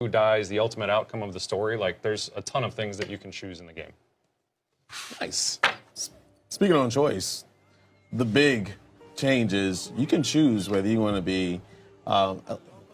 who dies, the ultimate outcome of the story. Like, there's a ton of things that you can choose in the game. Nice. Speaking on choice, the big change is you can choose whether you want to be, I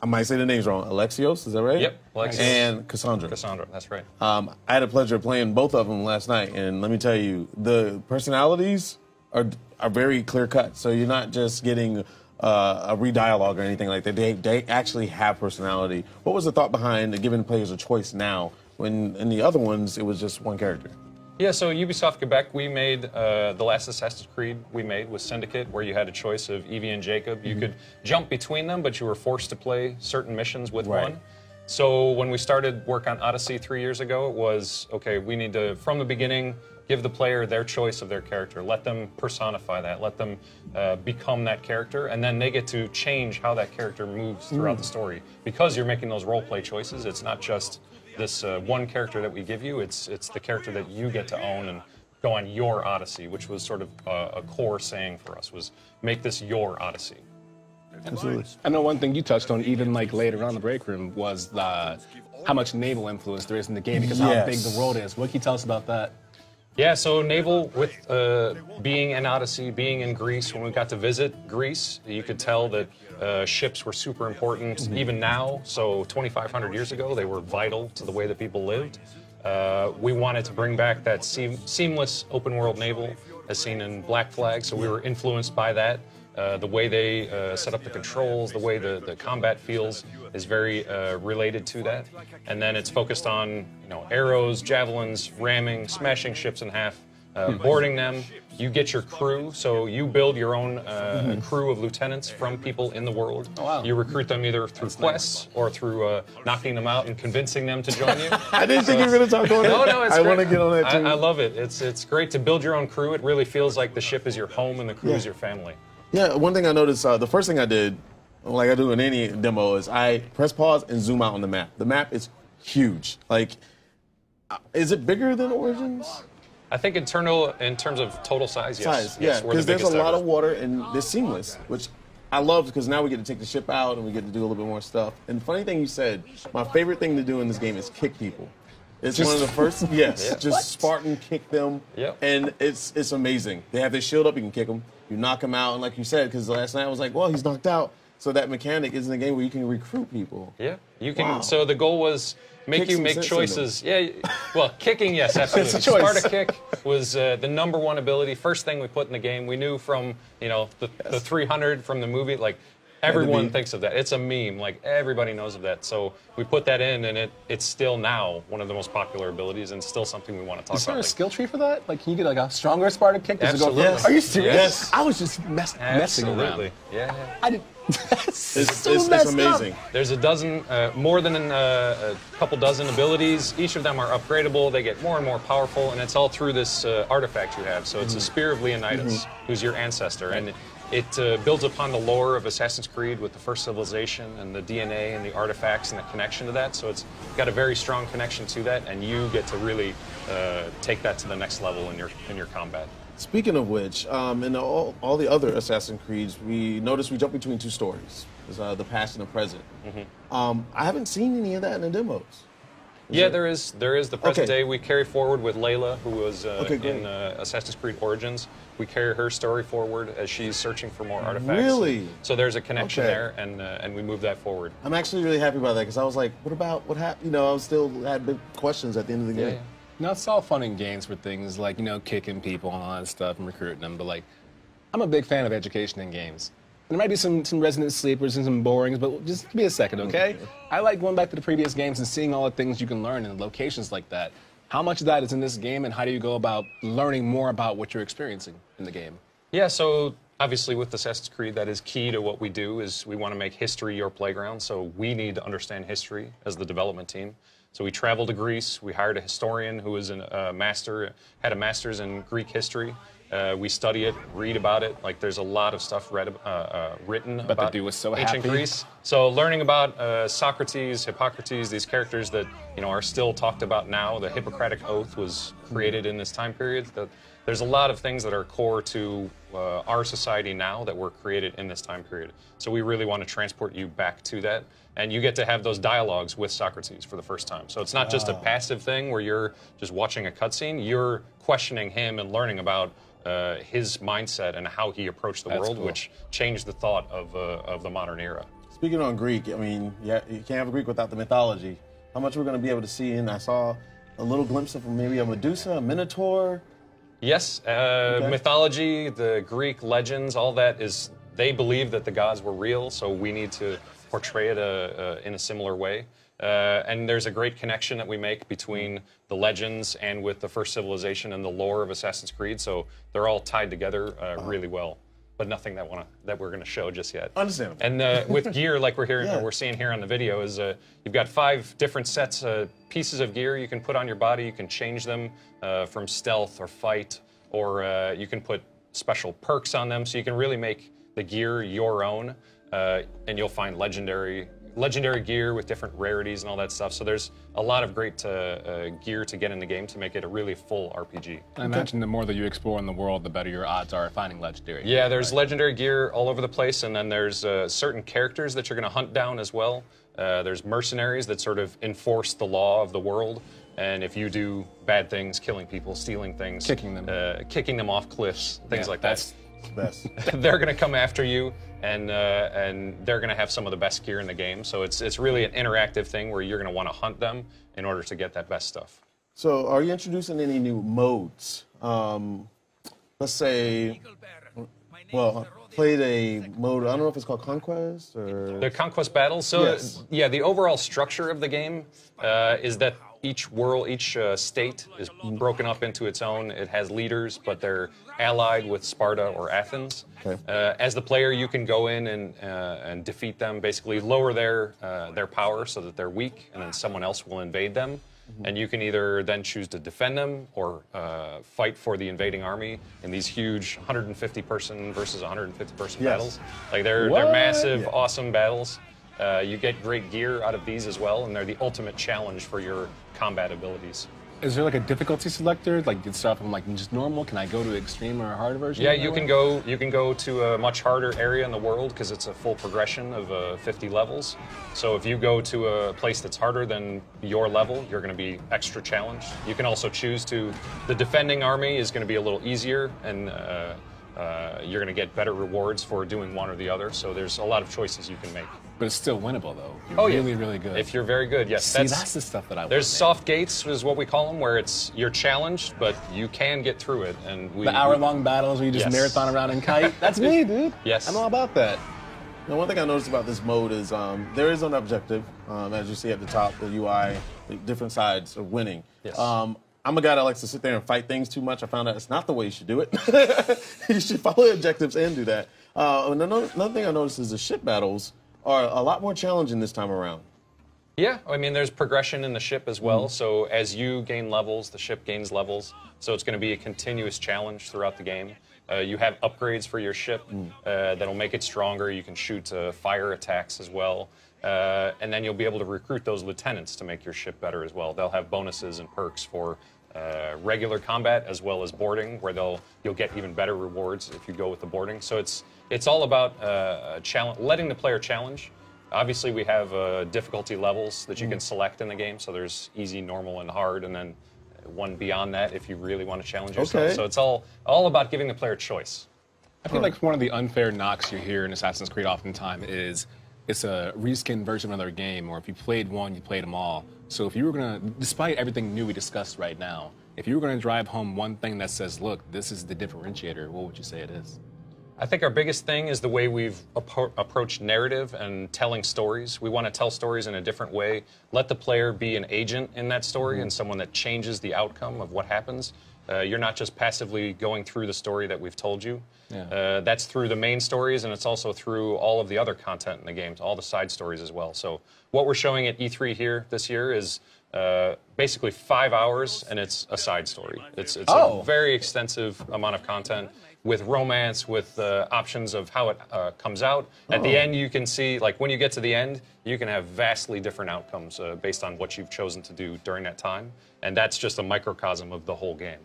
might say the names wrong, Alexios, is that right? Yep, Alexios. And Cassandra. Cassandra, that's right. I had the pleasure of playing both of them last night, and let me tell you, the personalities are very clear cut. So you're not just getting a re-dialogue or anything like that. They actually have personality. What was the thought behind giving players a choice now when in the other ones it was just one character? Yeah, so Ubisoft Quebec, we made the last Assassin's Creed we made was Syndicate, where you had a choice of Evie and Jacob. You could jump between them, but you were forced to play certain missions with one. So when we started work on Odyssey 3 years ago, it was, okay, we need to, from the beginning, give the player their choice of their character. Let them personify that. Let them become that character, and then they get to change how that character moves throughout the story. Because you're making those role-play choices, it's not just this one character that we give you, it's the character that you get to own and go on your Odyssey, which was sort of a core saying for us, was make this your Odyssey. Absolutely. I know one thing you touched on, even like later on in the break room, was how much naval influence there is in the game because how big the world is. What can you tell us about that? Yeah, so naval, with being in Odyssey, being in Greece, when we got to visit Greece, you could tell that ships were super important, even now. So 2,500 years ago, they were vital to the way that people lived. We wanted to bring back that seamless open-world naval as seen in Black Flag, so we were influenced by that. The way they set up the controls, the way the combat feels is very related to that. And then it's focused on arrows, javelins, ramming, smashing ships in half, boarding them. You get your crew, so you build your own crew of lieutenants from people in the world. Oh, wow. You recruit them either through quests or through knocking them out and convincing them to join you. I didn't think you were going to talk on that. No, it's I great. want to get on that too. I love it. It's great to build your own crew. It really feels like the ship is your home and the crew is your family. Yeah, one thing I noticed, the first thing I did, like I do in any demo, is I press pause and zoom out on the map. The map is huge. Like, is it bigger than Origins? I think in terms of total size, yes. Yeah, because there's a lot ever. of water and they're seamless, which I love because now we get to take the ship out and we get to do a little bit more stuff. And the funny thing you said, my favorite thing to do in this game is kick people. It's one of the first, just Spartan kick them, and it's amazing. They have their shield up, you can kick them, you knock them out, and like you said, because last night I was like, well, he's knocked out, so that mechanic is in the game where you can recruit people. Yeah, you can. Wow. So the goal was make choices. Yeah, well, kicking, yes, absolutely. It's a choice. Sparta kick was the #1 ability. First thing we put in the game. We knew from the 300 from the movie, like. Everyone thinks of that. It's a meme. Like, everybody knows of that. So we put that in, and it's still now one of the most popular abilities and still something we want to talk about. Is there a skill tree for that? Like, can you get like a stronger Spartan kick? Does Absolutely. It go, Are you serious? Yes. I was just messing around. Yeah. I didn't. It's amazing. Up. There's a dozen, more than a couple dozen abilities. Each of them are upgradable. They get more and more powerful, and it's all through this artifact you have. So it's a Spear of Leonidas, who's your ancestor. And it builds upon the lore of Assassin's Creed with the first civilization and the DNA and the artifacts and the connection to that. So it's got a very strong connection to that, and you get to really take that to the next level in your combat. Speaking of which, in all the other Assassin's Creeds, we noticed we jump between two stories. There's the past and the present. I haven't seen any of that in the demos. There is the present day. We carry forward with Layla, who was in Assassin's Creed Origins. We carry her story forward as she's searching for more artifacts. Really? So there's a connection there, and we move that forward. I'm actually really happy about that because I was like, what happened? I still had big questions at the end of the game. Yeah. It's all fun and games for things like, kicking people and all that stuff and recruiting them. But, like, I'm a big fan of education in games. There might be some resident sleepers and some borings, but just give me a second, okay? I like going back to the previous games and seeing all the things you can learn in locations like that. How much of that is in this game, and how do you go about learning more about what you're experiencing in the game? Yeah, so obviously with Assassin's Creed, that is key to what we do, is we want to make history your playground, so we need to understand history as the development team. So we traveled to Greece, we hired a historian who was a had a master's in Greek history. We study it, read about it. Like, there's a lot of stuff written about the dude was so ancient happy. Greece. So learning about Socrates, Hippocrates, these characters that are still talked about now. The Hippocratic Oath was created in this time period. There's a lot of things that are core to our society now that were created in this time period. So we really want to transport you back to that. And you get to have those dialogues with Socrates for the first time. So it's not just a passive thing where you're just watching a cutscene. You're questioning him and learning about his mindset and how he approached the world, cool. which changed the thought of the modern era. Speaking on Greek, I mean, yeah, you can't have a Greek without the mythology. How much we're going to be able to see? And I saw a little glimpse of maybe a Medusa, a Minotaur. Yes, mythology, the Greek legends, all that is, they believe that the gods were real, so we need to portray it in a similar way. And there's a great connection that we make between the legends and with the first civilization and the lore of Assassin's Creed, so they're all tied together really well. But nothing that we're going to show just yet. Understandable. And with gear, like we're seeing here on the video, is you've got 5 different sets, pieces of gear you can put on your body. You can change them from stealth or fight, or you can put special perks on them, so you can really make the gear your own. And you'll find legendary gear with different rarities and all that stuff. So there's a lot of great gear to get in the game to make it a really full RPG. I imagine the more that you explore in the world, the better your odds are at finding legendary. Yeah, there's legendary gear all over the place, and then there's certain characters that you're going to hunt down as well. There's mercenaries that sort of enforce the law of the world, and if you do bad things, killing people, stealing things, kicking them off cliffs, things like that. Best. They're going to come after you, and they're going to have some of the best gear in the game. So it's really an interactive thing where you're going to want to hunt them in order to get that best stuff. So are you introducing any new modes? Let's say, well, played a mode, I don't know if it's called Conquest or... The Conquest Battles. So Yes. yeah, the overall structure of the game is that each world, each state is broken up into its own. It has leaders, but they're allied with Sparta or Athens. Okay. As the player, you can go in and defeat them, basically lower their power so that they're weak, and then someone else will invade them. And you can either then choose to defend them or fight for the invading army in these huge 150-person versus 150-person battles. Like they're massive, awesome battles. You get great gear out of these as well, and they're the ultimate challenge for your combat abilities. Is there like a difficulty selector? Like, did stuff from like just normal? Can I go to extreme or a hard version? Yeah, you can go to a much harder area in the world because it's a full progression of 50 levels. So if you go to a place that's harder than your level, you're going to be extra challenged. You can also choose to, the defending army is going to be a little easier, and you're going to get better rewards for doing one or the other. So there's a lot of choices you can make. But it's still winnable though. You're really, really good. If you're very good, yes. See, that's the stuff that I want. There's soft gates, is what we call them, where you're challenged, but you can get through it. And the hour-long battles where you just marathon around and kite. That's me, dude. Yes. I'm all about that. Now, one thing I noticed about this mode is there is an objective, as you see at the top, the UI, the different sides of winning. Yes. I'm a guy that likes to sit there and fight things too much. I found out it's not the way you should do it. You should follow objectives and do that. And another thing I noticed is the ship battles are a lot more challenging this time around. Yeah, I mean, there's progression in the ship as well. So as you gain levels, the ship gains levels. So it's going to be a continuous challenge throughout the game. You have upgrades for your ship that'll make it stronger. You can shoot fire attacks as well. And then you'll be able to recruit those lieutenants to make your ship better as well. They'll have bonuses and perks for regular combat as well as boarding, where you'll get even better rewards if you go with the boarding. So it's all about letting the player challenge. Obviously, we have difficulty levels that you can select in the game. So there's easy, normal, and hard, and then one beyond that if you really want to challenge yourself. Okay. So it's all about giving the player choice. I feel like one of the unfair knocks you hear in Assassin's Creed oftentimes is it's a reskinned version of another game, or if you played one, you played them all. So if you were going to, despite everything new we discussed right now, if you were going to drive home one thing that says, look, this is the differentiator, what would you say it is? I think our biggest thing is the way we've approached narrative and telling stories. We want to tell stories in a different way. Let the player be an agent in that story and someone that changes the outcome of what happens. You're not just passively going through the story that we've told you. Yeah. That's through the main stories, and it's also through all of the other content in the games, all the side stories as well. So what we're showing at E3 here this year is basically 5 hours, and it's a side story. It's a very extensive amount of content with romance, with options of how it comes out. At the end, you can see, like when you get to the end, you can have vastly different outcomes based on what you've chosen to do during that time. And that's just a microcosm of the whole game.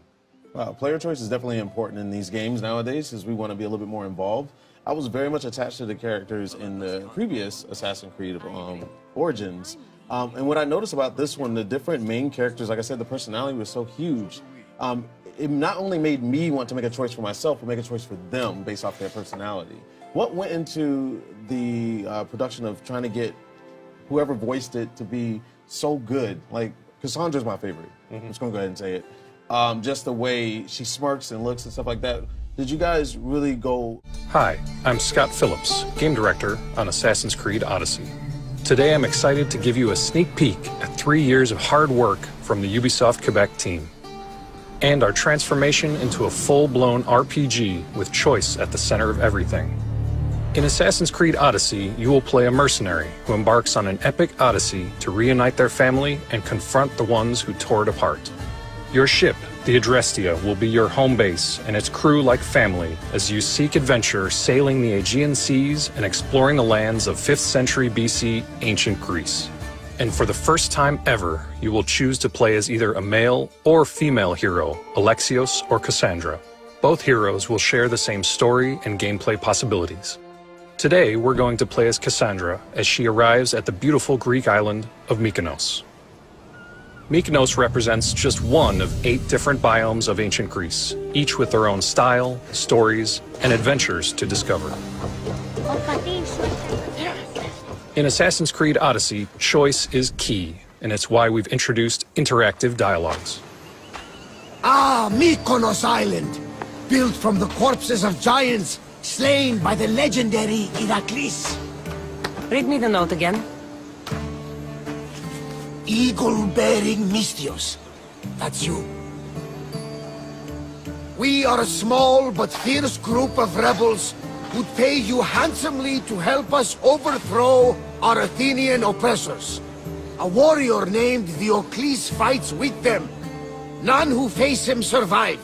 Player choice is definitely important in these games nowadays because we want to be a little bit more involved. I was very much attached to the characters in the previous Assassin's Creed Origins. And what I noticed about this one, the different main characters, like I said, the personality was so huge. It not only made me want to make a choice for myself, but make a choice for them based off their personality. What went into the production of trying to get whoever voiced it to be so good? Like, Cassandra's my favorite. I'm just going to go ahead and say it. Just the way she smirks and looks and stuff like that. Did you guys really go... Hi, I'm Scott Phillips, Game Director on Assassin's Creed Odyssey. Today I'm excited to give you a sneak peek at 3 years of hard work from the Ubisoft Quebec team, and our transformation into a full-blown RPG with choice at the center of everything. In Assassin's Creed Odyssey, you will play a mercenary who embarks on an epic odyssey to reunite their family and confront the ones who tore it apart. Your ship, the Adrestia, will be your home base and its crew like family as you seek adventure sailing the Aegean seas and exploring the lands of 5th century BC ancient Greece. And for the first time ever, you will choose to play as either a male or female hero, Alexios or Cassandra. Both heroes will share the same story and gameplay possibilities. Today, we're going to play as Cassandra as she arrives at the beautiful Greek island of Mykonos. Mykonos represents just one of 8 different biomes of ancient Greece, each with their own style, stories, and adventures to discover. In Assassin's Creed Odyssey, choice is key, and it's why we've introduced interactive dialogues. Ah, Mykonos Island, built from the corpses of giants slain by the legendary Heracles. Read me the note again. Eagle-bearing Mystios. That's you. We are a small but fierce group of rebels who'd pay you handsomely to help us overthrow our Athenian oppressors. A warrior named Diocles fights with them. None who face him survive.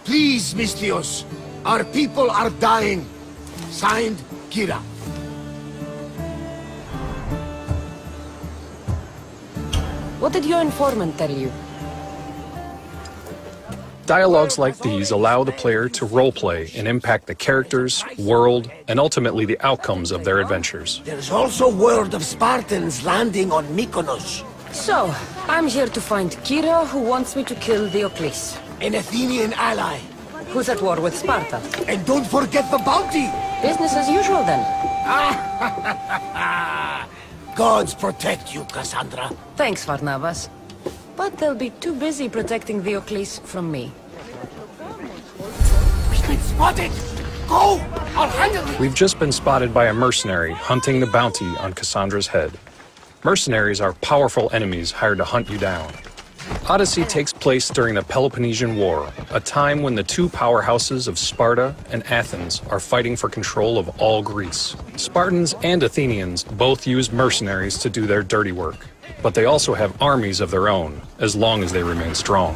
Please, Mystios, our people are dying. Signed, Kira. What did your informant tell you? Dialogues like these allow the player to roleplay and impact the characters, world, and ultimately the outcomes of their adventures. There's also word of Spartans landing on Mykonos. So, I'm here to find Kira, who wants me to kill Diocles. An Athenian ally. Who's at war with Sparta. And don't forget the bounty! Business as usual, then. Gods protect you, Cassandra. Thanks, Varnavas. But they'll be too busy protecting Diocles from me. We've been spotted! Go! I'll handle it! We've just been spotted by a mercenary hunting the bounty on Cassandra's head. Mercenaries are powerful enemies hired to hunt you down. Odyssey takes place during the Peloponnesian War, a time when the 2 powerhouses of Sparta and Athens are fighting for control of all Greece. Spartans and Athenians both use mercenaries to do their dirty work, but they also have armies of their own, as long as they remain strong.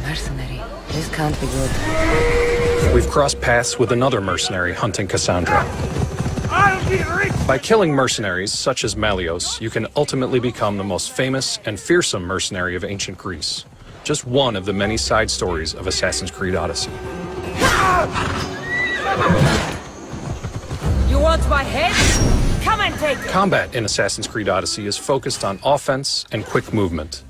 Mercenary. This can't be good. We've crossed paths with another mercenary hunting Cassandra. By killing mercenaries such as Malios, you can ultimately become the most famous and fearsome mercenary of ancient Greece. Just one of the many side stories of Assassin's Creed Odyssey. You want my head? Come and take it! Combat in Assassin's Creed Odyssey is focused on offense and quick movement.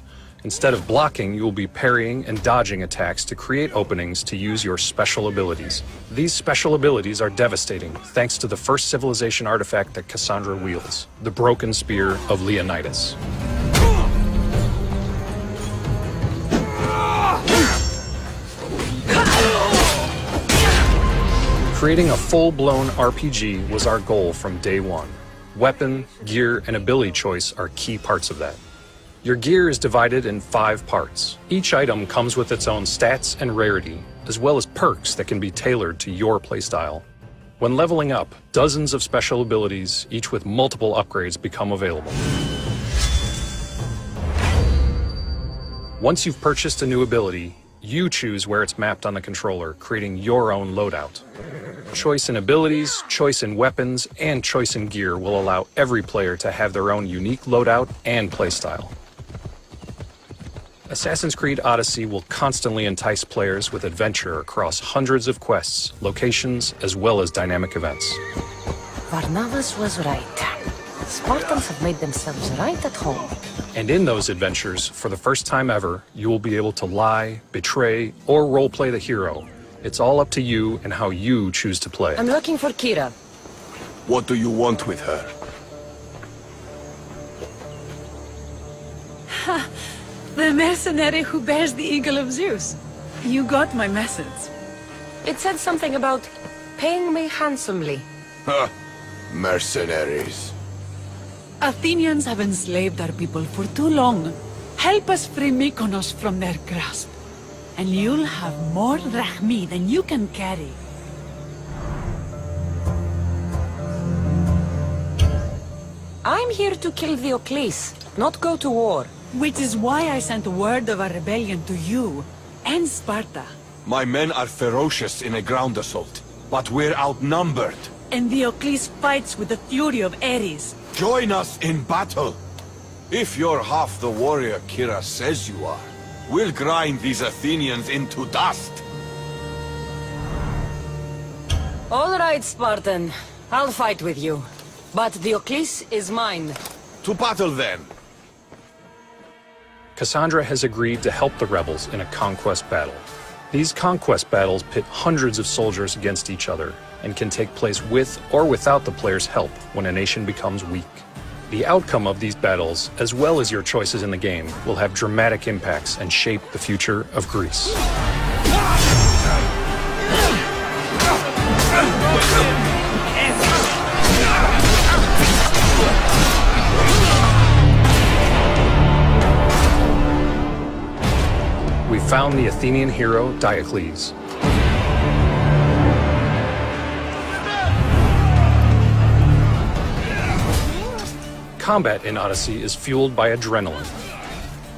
Instead of blocking, you will be parrying and dodging attacks to create openings to use your special abilities. These special abilities are devastating, thanks to the first civilization artifact that Cassandra wields, the broken spear of Leonidas. Creating a full-blown RPG was our goal from day one. Weapon, gear, and ability choice are key parts of that. Your gear is divided in 5 parts. Each item comes with its own stats and rarity, as well as perks that can be tailored to your playstyle. When leveling up, dozens of special abilities, each with multiple upgrades, become available. Once you've purchased a new ability, you choose where it's mapped on the controller, creating your own loadout. Choice in abilities, choice in weapons, and choice in gear will allow every player to have their own unique loadout and playstyle. Assassin's Creed Odyssey will constantly entice players with adventure across hundreds of quests, locations, as well as dynamic events. Varnavas was right. Spartans have made themselves right at home. And in those adventures, for the first time ever, you will be able to lie, betray, or roleplay the hero. It's all up to you and how you choose to play. I'm looking for Kira. What do you want with her? The mercenary who bears the eagle of Zeus. You got my message. It said something about paying me handsomely. Huh. Mercenaries. Athenians have enslaved our people for too long. Help us free Mykonos from their grasp. And you'll have more drachmi than you can carry. I'm here to kill the Odyssey, not go to war. Which is why I sent word of our rebellion to you and Sparta. My men are ferocious in a ground assault, but we're outnumbered. And the Odyssey fights with the fury of Ares. Join us in battle. If you're half the warrior Kira says you are, we'll grind these Athenians into dust. All right, Spartan. I'll fight with you. But the Odyssey is mine. To battle then. Cassandra has agreed to help the rebels in a conquest battle. These conquest battles pit hundreds of soldiers against each other and can take place with or without the player's help when a nation becomes weak. The outcome of these battles, as well as your choices in the game, will have dramatic impacts and shape the future of Greece. We found the Athenian hero Diocles. Combat in Odyssey is fueled by adrenaline.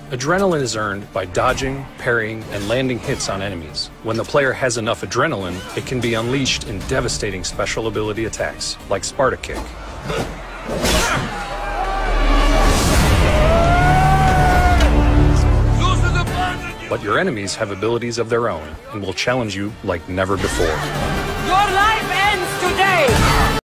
Adrenaline is earned by dodging, parrying, and landing hits on enemies. When the player has enough adrenaline, it can be unleashed in devastating special ability attacks, like Sparta Kick. But your enemies have abilities of their own and will challenge you like never before. Your life ends today!